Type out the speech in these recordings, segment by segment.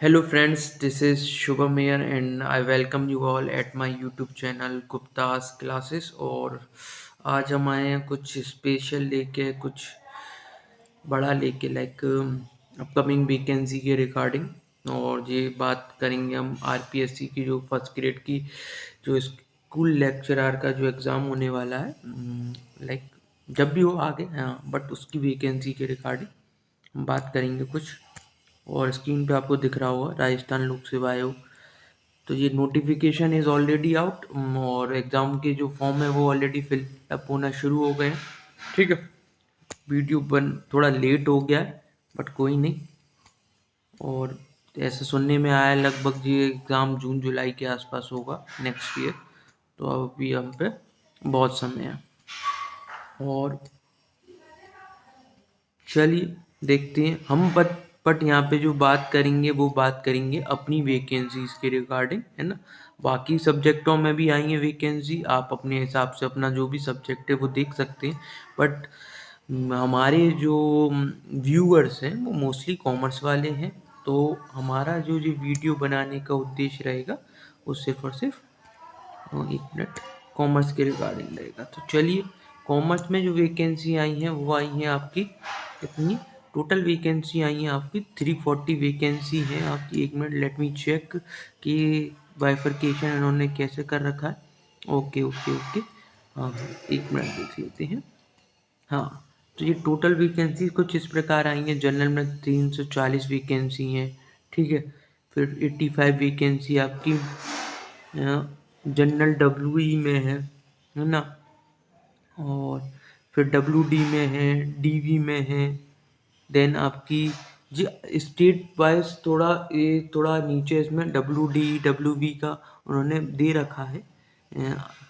Hello friends, this is Shubham here and I welcome you all at my YouTube channel Guptas classes. और आज हम आए हैं कुछ स्पेशल लेके, कुछ बड़ा लेके, लाइक अपकमिंग वैकेंसी के रिगार्डिंग। और ये बात करेंगे हम आरपीएससी की, जो फर्स्ट ग्रेड की जो स्कूल लेक्चरर का जो एग्ज़ाम होने वाला है, लाइक जब भी हो आगे, हाँ, बट उसकी वैकेंसी के रिगार्डिंग हम बात करेंगे कुछ। और स्क्रीन पे आपको दिख रहा होगा राजस्थान लोक सेवा आयोग। तो ये नोटिफिकेशन इज़ ऑलरेडी आउट और एग्ज़ाम के जो फॉर्म है वो ऑलरेडी फिलअप होना शुरू हो गए हैं। ठीक है, वीडियो बन थोड़ा लेट हो गया है बट कोई नहीं। और ऐसे सुनने में आया लगभग ये एग्ज़ाम जून जुलाई के आसपास होगा नेक्स्ट ईयर। तो अभी हम पे बहुत समय है। और चलिए देखते हैं हम। बट यहाँ पे जो बात करेंगे वो बात करेंगे अपनी वैकेंसीज के रिगार्डिंग, है ना। बाकी सब्जेक्टों में भी आई है वैकेंसी, आप अपने हिसाब से अपना जो भी सब्जेक्ट है वो देख सकते हैं। बट हमारे जो व्यूअर्स हैं वो मोस्टली कॉमर्स वाले हैं। तो हमारा जो ये वीडियो बनाने का उद्देश्य रहेगा वो सिर्फ और सिर्फ एक मिनट कॉमर्स के रिगार्डिंग रहेगा। तो चलिए, कॉमर्स में जो वैकेंसी आई हैं वो आई हैं आपकी कितनी, टोटल वैकेंसी आई हैं आपकी 340 वैकेंसी है आपकी। एक मिनट, लेट मी चेक कि बाइफरकेशन इन्होंने कैसे कर रखा है। ओके ओके ओके, हाँ हाँ, एक मिनट देख लेते हैं। हाँ, तो ये टोटल वैकेंसी कुछ इस प्रकार आई हैं। जनरल में 340 वैकेंसी हैं, ठीक है। फिर 85 वैकेंसी आपकी जनरल डब्ल्यू में है ना। और फिर डब्ल्यू डी में है, डी वी में है। देन आपकी जी स्टेट वाइज थोड़ा नीचे इसमें डब्ल्यू वी का उन्होंने दे रखा है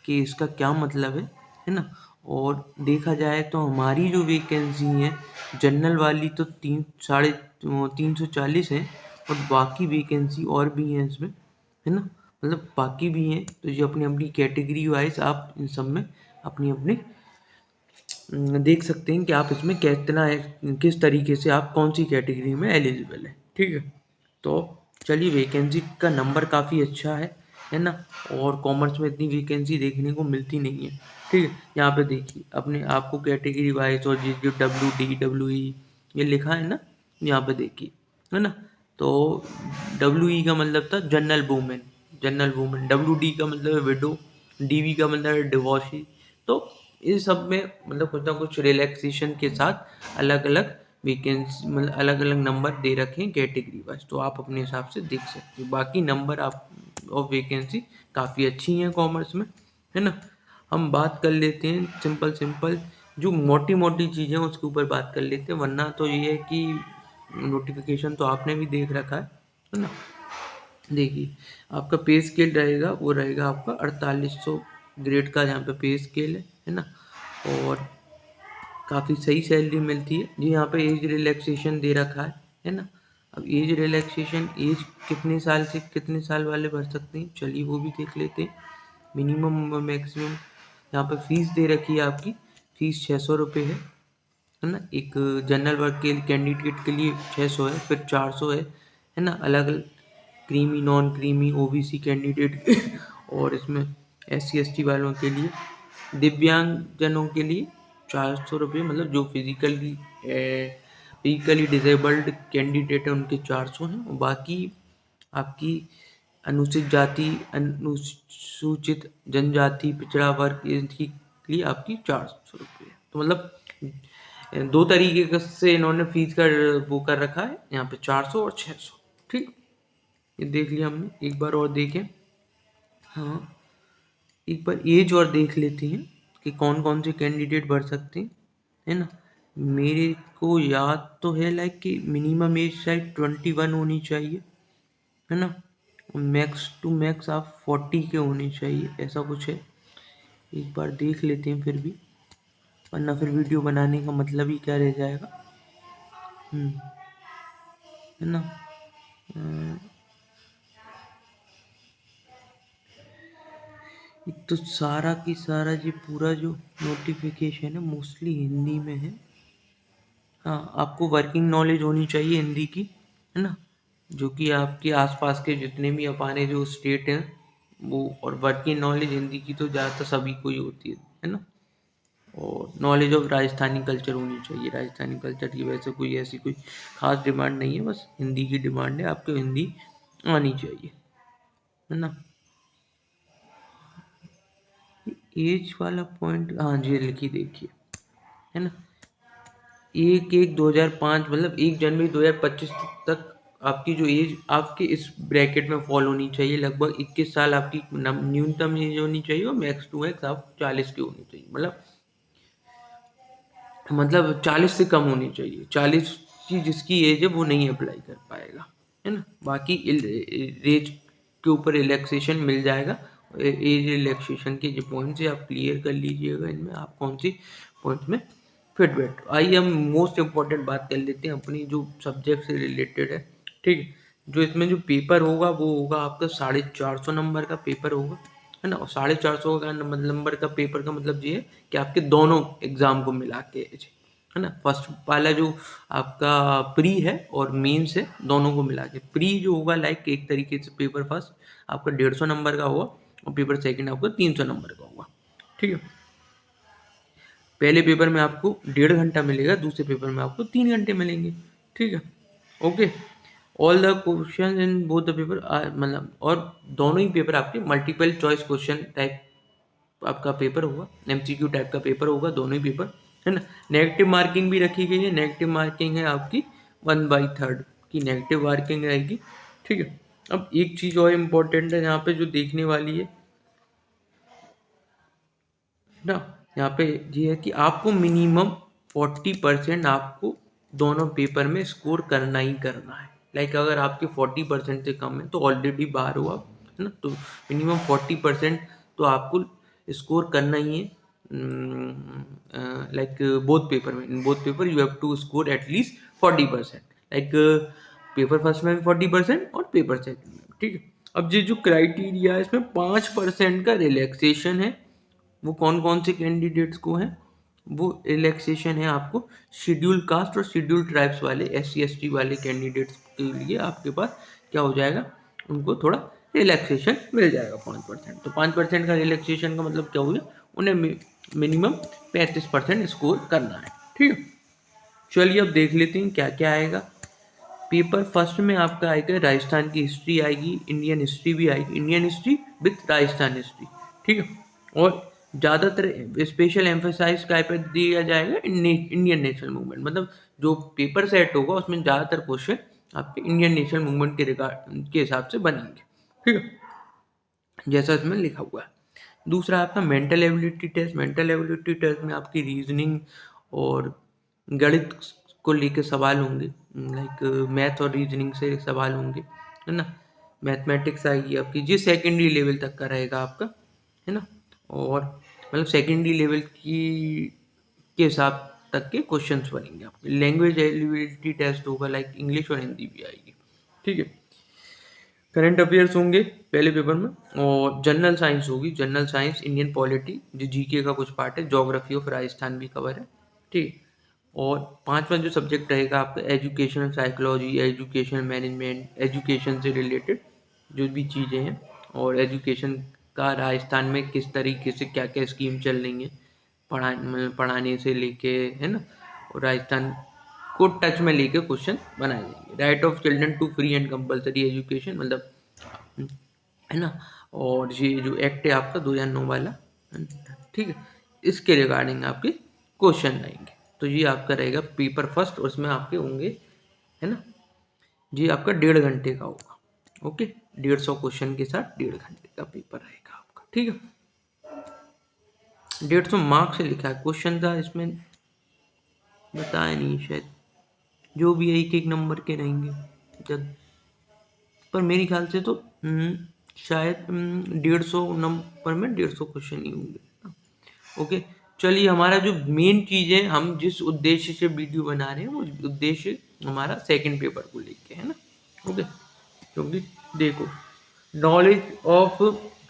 कि इसका क्या मतलब है ना। और देखा जाए तो हमारी जो वैकेंसी है जनरल वाली तो 340 है। और बाकी वैकेंसी और भी हैं इसमें, है ना। मतलब बाकी भी हैं, तो ये अपनी अपनी कैटेगरी वाइज आप इन सब में अपनी अपनी देख सकते हैं कि आप इसमें कितना है, किस तरीके से आप कौन सी कैटेगरी में एलिजिबल है। ठीक है, तो चलिए, वैकेंसी का नंबर काफ़ी अच्छा है ना। और कॉमर्स में इतनी वैकेंसी देखने को मिलती नहीं है। ठीक है, यहाँ पे देखिए अपने आपको कैटेगरी वाइज और जो डब्ल्यू ई ये लिखा है ना, यहाँ पे देखिए, है ना। तो डब्ल्यू ई का मतलब था जनरल वुमेन, डब्ल्यू डी का मतलब है विडो, डी वी का मतलब है डिवोर्सी। तो इन सब में मतलब कुछ ना कुछ रिलैक्सेशन के साथ अलग अलग वैकेंसी, मतलब अलग अलग नंबर दे रखे हैं कैटेगरी वाइज। तो आप अपने हिसाब से देख सकते हो। बाकी नंबर आप ऑफ वैकेंसी काफ़ी अच्छी हैं कॉमर्स में, है ना। हम बात कर लेते हैं सिंपल सिंपल जो मोटी मोटी चीज़ें उसके ऊपर बात कर लेते हैं। वरना तो ये है कि नोटिफिकेशन तो आपने भी देख रखा है ना। देखिए, आपका पे स्केल रहेगा, वो रहेगा आपका 4800 ग्रेड का, यहाँ पे पे स्केल है ना। और काफ़ी सही सैलरी मिलती है जी। यहाँ पे एज रिलैक्सेशन दे रखा है ना। अब एज रिलैक्सेशन, एज कितने साल से कितने साल वाले भर सकते हैं, चलिए वो भी देख लेते हैं। मिनिमम मैक्सिमम यहाँ पे फीस दे रखी है आपकी, फीस 600 रुपये है ना। एक जनरल वर्ग के कैंडिडेट के लिए 600 है, फिर 400 है ना। अलग अलग creamy, non creamy, OBC candidate और इसमें SC ST वालों के लिए, दिव्यांग जनों के लिए 400 रुपये, मतलब जो फिजिकली डिसेबल्ड कैंडिडेट है उनके 400 हैं। और बाकी आपकी अनुसूचित जाति, अनुसूचित जनजाति, पिछड़ा वर्ग, इनके लिए आपकी 400 रुपये। तो मतलब दो तरीके से इन्होंने फीस का वो कर रखा है, यहाँ पे 400 और 600। ठीक, ये देख लिया हमने। एक बार और देखें, हाँ, एक बार एज और देख लेते हैं कि कौन कौन से कैंडिडेट भर सकते हैं, है ना। मेरे को याद तो है लाइक कि मिनिमम एज शायद 21 होनी चाहिए, है ना। मैक्स टू मैक्स आप 40 के होने चाहिए, ऐसा कुछ है। एक बार देख लेते हैं फिर भी, वरना फिर वीडियो बनाने का मतलब ही क्या रह जाएगा, है ना। एक तो सारा की सारा ये पूरा जो नोटिफिकेशन है मोस्टली हिंदी में है। हाँ, आपको वर्किंग नॉलेज होनी चाहिए हिंदी की, है ना। जो कि आपके आसपास के जितने भी हमारे जो स्टेट हैं वो, और वर्किंग नॉलेज हिंदी की तो ज़्यादातर सभी को ही होती है ना। और नॉलेज ऑफ राजस्थानी कल्चर होनी चाहिए। राजस्थानी कल्चर की वजह से कोई ऐसी कोई खास डिमांड नहीं है, बस हिंदी की डिमांड है, आपको हिंदी आनी चाहिए, है ना। एज वाला पॉइंट, हाँ जी लिखी देखिए, है ना। 1/1/2005 मतलब 1 जनवरी 2025 तक आपकी जो एज आपके इस ब्रैकेट में फॉल होनी चाहिए। लगभग 21 साल आपकी न्यूनतम एज होनी चाहिए, और मैक्स टू मैक्स आप 40 की होनी चाहिए। मतलब 40 से कम होनी चाहिए। 40 की जिसकी एज है वो नहीं अप्लाई कर पाएगा, है ना। बाकी एज के ऊपर रिलैक्सेशन मिल जाएगा। एज रिलैक्सेशन के जो पॉइंट्स है आप क्लियर कर लीजिएगा, इनमें आप कौन सी पॉइंट में फिट बैठ। आइए हम मोस्ट इम्पॉर्टेंट बात कर लेते हैं अपनी जो सब्जेक्ट से रिलेटेड है, ठीक है। जो इसमें जो पेपर होगा वो होगा आपका 450 नंबर का पेपर होगा, है ना। और 450 का नंबर का पेपर का मतलब ये है कि आपके दोनों एग्जाम को मिला के है ना। फर्स्ट वाला जो आपका प्री है और मेंस है, दोनों को मिला के प्री जो होगा लाइक एक तरीके से पेपर फर्स्ट आपका 150 नंबर का होगा, और पेपर सेकंड आपका 300 नंबर का होगा, ठीक है। पहले पेपर में आपको 1.5 घंटा मिलेगा, दूसरे पेपर में आपको 3 घंटे मिलेंगे, ठीक है। Okay, all the question in both the paper मतलब, और दोनों ही पेपर आपके मल्टीपल चॉइस क्वेश्चन टाइप आपका पेपर होगा, एमसीक्यू टाइप का पेपर होगा, दोनों ही पेपर, है ना। नेगेटिव मार्किंग भी रखी गई है। नेगेटिव मार्किंग है आपकी 1/3 की नेगेटिव मार्किंग रहेगी, ठीक है। अब एक चीज़ और इम्पोर्टेंट है यहाँ पे जो देखने वाली है ना, यहाँ पे ये है कि आपको मिनिमम 40% आपको दोनों पेपर में स्कोर करना ही करना है। लाइक अगर आपके 40% से कम है तो ऑलरेडी बाहर हो आप, है ना। तो मिनिमम 40% तो आपको स्कोर करना ही है। लाइक बोथ पेपर में, in both paper you have to score at least 40%। Like paper first में भी 40% और पेपर सेकंड में, ठीक है। अब ये जो क्राइटेरिया है इसमें 5% का रिलैक्सेशन है। वो कौन कौन से कैंडिडेट्स को है, वो रिलैक्सेशन है आपको शेड्यूल कास्ट और शेड्यूल ट्राइब्स वाले SC ST वाले कैंडिडेट्स के लिए आपके पास क्या हो जाएगा, उनको थोड़ा रिलैक्सेशन मिल जाएगा 5%। तो 5% का रिलैक्सेशन का मतलब क्या हो गया, उन्हें मिनिमम 35% स्कोर करना है, ठीक है। चलिए अब देख लेते हैं क्या क्या आएगा। पेपर फर्स्ट में आपका आएगा राजस्थान की हिस्ट्री आएगी, इंडियन हिस्ट्री भी आएगी, Indian history with Rajasthan history, ठीक है। और ज़्यादातर स्पेशल एम्फेसाइज क्या पे दिया जाएगा, इंडियन नेशनल मूवमेंट। मतलब जो पेपर सेट होगा उसमें ज़्यादातर क्वेश्चन आपके इंडियन नेशनल मूवमेंट के रिगार्ड के हिसाब से बनेंगे, ठीक है, जैसा इसमें लिखा हुआ है। दूसरा आपका mental ability test. Mental ability test में आपकी रीजनिंग और गणित को लेके सवाल होंगे, लाइक मैथ और रीजनिंग से सवाल होंगे, है ना। मैथमेटिक्स आएगी आपकी, जी सेकेंडरी लेवल तक का रहेगा आपका, है ना। और मतलब सेकेंडरी लेवल की के हिसाब तक के क्वेश्चंस बनेंगे आपके। लैंग्वेज एबिलिटी टेस्ट होगा, लाइक इंग्लिश और हिंदी भी आएगी, ठीक है। करंट अफेयर्स होंगे पहले पेपर में, और जनरल साइंस होगी, जनरल साइंस, इंडियन पॉलिटी जो जीके का कुछ पार्ट है, ज्योग्राफी ऑफ राजस्थान भी कवर है, ठीक है। और पांचवा जो सब्जेक्ट रहेगा आपका education psychology, education management, education से रिलेटेड जो भी चीज़ें हैं, और एजुकेशन का राजस्थान में किस तरीके से क्या क्या स्कीम चल रही हैं, पढ़ाने से लेके, है ना। और राजस्थान को टच में लेके क्वेश्चन बनाए जाएंगे। Right of children to free and compulsory education, मतलब, है ना। और ये जो एक्ट है आपका 2009 वाला, ठीक है, इसके रिगार्डिंग आपके क्वेश्चन आएंगे। तो ये आपका रहेगा पेपर फर्स्ट, और उसमें आपके होंगे, है ना, ये आपका 1.5 घंटे का होगा। ओके, 150 क्वेश्चन के साथ 1.5 घंटे का पेपर रहेगा आपका, ठीक है। 150 मार्क्स से लिखा है, क्वेश्चन था इसमें बताया नहीं शायद, जो भी एक एक नंबर के रहेंगे जब, पर मेरे ख्याल से तो शायद 150 नंबर में 150 क्वेश्चन ही होंगे। ओके, चलिए हमारा जो मेन चीज़ है, हम जिस उद्देश्य से वीडियो बना रहे हैं वो उद्देश्य हमारा सेकंड पेपर को लेके है ना। ओके, क्योंकि देखो नॉलेज ऑफ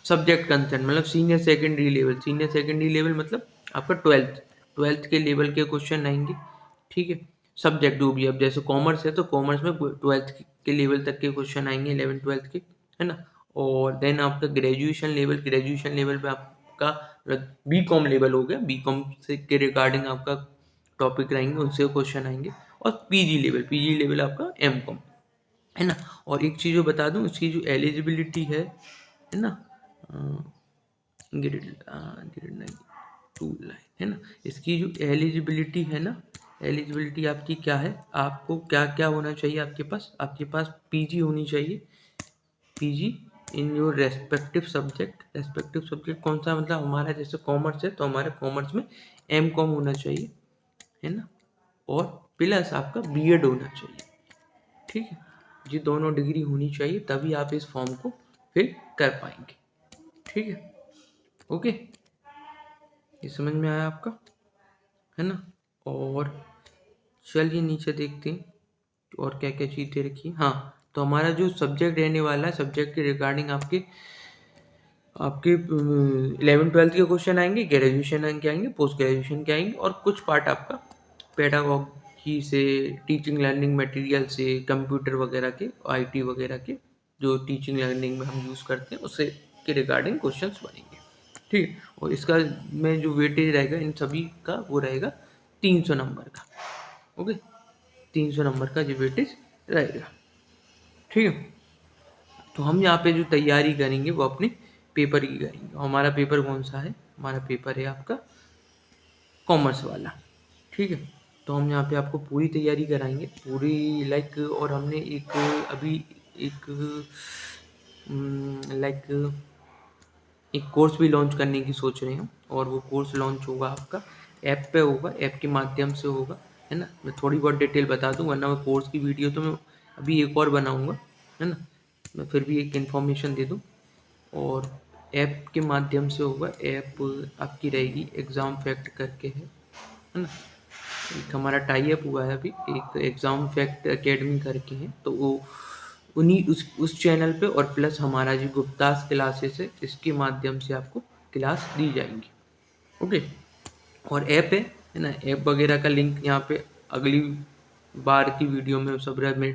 सब्जेक्ट कंसेंट मतलब senior secondary level, senior secondary level मतलब आपका ट्वेल्थ के लेवल के क्वेश्चन आएंगे, ठीक है। सब्जेक्ट जो भी, अब जैसे कॉमर्स है तो कॉमर्स में 12th के लेवल तक के क्वेश्चन आएंगे, 11th 12th के, है ना। और देन आपका ग्रेजुएशन लेवल पे आपका बी कॉम लेवल हो गया, बी कॉम से के रिगार्डिंग आपका टॉपिक रहेंगे, उनसे क्वेश्चन आएंगे। और पीजी लेवल आपका एम कॉम, है ना। और एक चीज़ बता दूं, इसकी जो एलिजिबिलिटी है ना, ग्रेड ग्रेड 9 2 लाइन, है ना। इसकी जो एलिजिबिलिटी है ना, एलिजिबिलिटी आपकी क्या है, आपको क्या क्या होना चाहिए आपके पास पीजी होनी चाहिए, PG in your respective subject कौन सा, मतलब हमारा जैसे कॉमर्स है तो हमारे कॉमर्स में एम कॉम होना चाहिए, है ना। और प्लस आपका बीएड होना चाहिए, ठीक है। ये दोनों डिग्री होनी चाहिए, तभी आप इस फॉर्म को फिल कर पाएंगे, ठीक है। ओके, ये समझ में आया आपका, है ना। और चलिए नीचे देखते हैं और क्या क्या चीज़ दे रखी है। हाँ, तो हमारा जो सब्जेक्ट रहने वाला है, सब्जेक्ट के रिगार्डिंग आपके आपके 11th 12th के क्वेश्चन आएंगे, ग्रेजुएशन के आएंगे, पोस्ट ग्रेजुएशन के आएंगे, और कुछ पार्ट आपका पेडागॉजी से, टीचिंग लर्निंग मटेरियल से, कंप्यूटर वगैरह के, आईटी वगैरह के जो टीचिंग लर्निंग में हम यूज़ करते हैं उससे के रिगार्डिंग क्वेश्चंस बनेंगे, ठीक है। और इसका में जो वेटेज रहेगा इन सभी का वो रहेगा 300 नंबर का, ओके, 300 नंबर का जो वेटेज रहेगा, ठीक है। तो हम यहाँ पे जो तैयारी करेंगे वो अपने पेपर की करेंगे। हमारा पेपर कौन सा है, हमारा पेपर है आपका कॉमर्स वाला, ठीक है। तो हम यहाँ पे आपको पूरी तैयारी कराएंगे, पूरी लाइक, और हमने एक अभी एक लाइक एक कोर्स भी लॉन्च करने की सोच रहे हैं, और वो कोर्स लॉन्च होगा आपका ऐप पे होगा, ऐप के माध्यम से होगा, है ना। मैं थोड़ी बहुत डिटेल बता दूं, वरना मैं कोर्स की वीडियो तो मैं अभी एक और बनाऊंगा, है ना। मैं फिर भी एक इन्फॉर्मेशन दे दूं, और ऐप के माध्यम से होगा। ऐप आपकी रहेगी एग्ज़ाम फैक्ट करके है ना। एक हमारा टाई अप हुआ है अभी, एक एग्ज़ाम फैक्ट एकेडमी करके है, तो वो उन्हीं उस चैनल पे, और प्लस हमारा जो गुप्तास क्लासेस है इसके माध्यम से आपको क्लास दी जाएंगी, ओके। और ऐप है ना, ऐप वगैरह का लिंक यहाँ पे अगली बार की वीडियो में सब मैं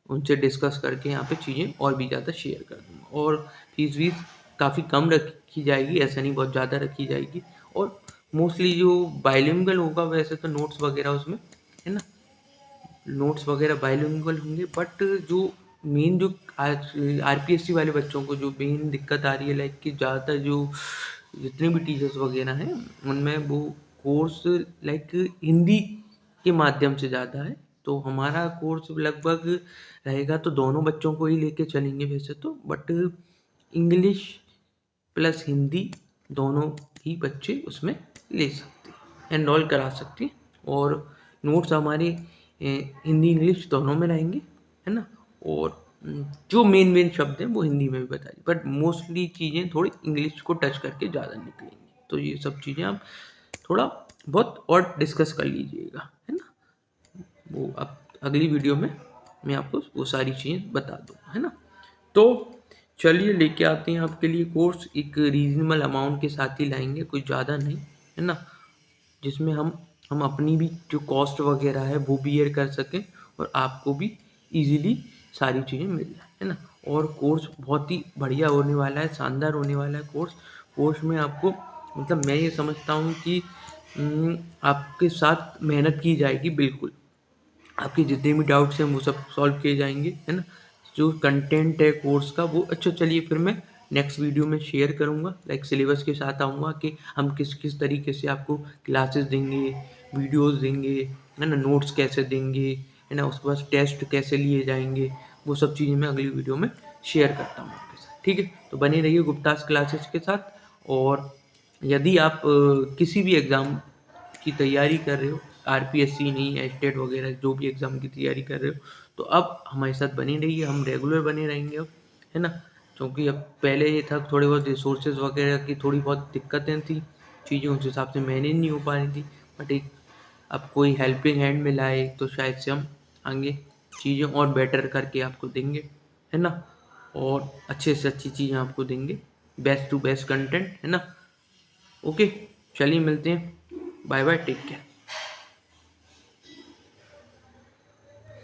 उनसे डिस्कस करके यहाँ पे चीज़ें और भी ज़्यादा शेयर कर दूँगा। और फीस वीस काफ़ी कम रखी जाएगी, ऐसा नहीं बहुत ज़्यादा रखी जाएगी। और मोस्टली जो बाइलिंगुअल होगा, वैसे तो नोट्स वगैरह उसमें, है ना, नोट्स वगैरह बाइलिंगुअल होंगे, बट जो मेन जो आज आरपीएससी वाले बच्चों को जो मेन दिक्कत आ रही है, लाइक कि ज़्यादातर जो जितने भी टीचर्स वगैरह हैं उनमें वो कोर्स लाइक हिंदी के माध्यम से ज़्यादा है। तो हमारा कोर्स लगभग रहेगा, तो दोनों बच्चों को ही लेके चलेंगे वैसे तो, बट इंग्लिश प्लस हिंदी दोनों ही बच्चे उसमें ले सकते हैं, एनरोल करा सकते हैं। और नोट्स हमारे हिंदी इंग्लिश दोनों में रहेंगे, है ना। और जो मेन शब्द हैं वो हिंदी में भी बताइए, बट मोस्टली चीज़ें थोड़ी इंग्लिश को टच करके ज़्यादा निकलेंगी। तो ये सब चीज़ें आप थोड़ा बहुत और डिस्कस कर लीजिएगा, है ना। वो अब अगली वीडियो में मैं आपको वो सारी चीज़ें बता दूँगा, है ना। तो चलिए लेके आते हैं आपके लिए कोर्स, एक रीजनेबल अमाउंट के साथ ही लाएंगे, कोई ज़्यादा नहीं, है ना, जिसमें हम अपनी भी जो कॉस्ट वगैरह है वो बियर कर सकें, और आपको भी इजीली सारी चीज़ें मिल जाए, है ना। और कोर्स बहुत ही बढ़िया होने वाला है, शानदार होने वाला है कोर्स में आपको, मतलब मैं ये समझता हूँ कि आपके साथ मेहनत की जाएगी, बिल्कुल आपके जितने भी डाउट्स हैं वो सब सॉल्व किए जाएंगे, है ना। जो कंटेंट है कोर्स का वो, अच्छा चलिए फिर मैं नेक्स्ट वीडियो में शेयर करूँगा, लाइक सिलेबस के साथ आऊँगा कि हम किस किस तरीके से आपको क्लासेस देंगे, वीडियोस देंगे, है ना, नोट्स कैसे देंगे, है ना, उसके बाद टेस्ट कैसे लिए जाएंगे, वो सब चीज़ें मैं अगली वीडियो में शेयर करता हूँ आपके साथ, ठीक है। तो बने रहिए गुप्तास क्लासेस के साथ। और यदि आप किसी भी एग्ज़ाम की तैयारी कर रहे हो, आरपीएससी नहीं, एस्टेट वगैरह जो भी एग्ज़ाम की तैयारी कर रहे हो, तो अब हमारे साथ बने रहिए, हम रेगुलर बने रहेंगे अब, है ना। क्योंकि अब पहले ये था थोड़े बहुत रिसोर्सेज वगैरह की थोड़ी बहुत दिक्कतें थी, चीज़ें उस हिसाब से मैनेज नहीं हो पा रही थी, बट एक अब कोई हेल्पिंग हैंड मिला है तो शायद से हम आगे चीज़ें और बेटर करके आपको देंगे, है ना। और अच्छे से अच्छी चीज़ें आपको देंगे, बेस्ट टू बेस्ट कंटेंट, है ना। ओके, चलिए मिलते हैं, बाय बाय, टेक केयर।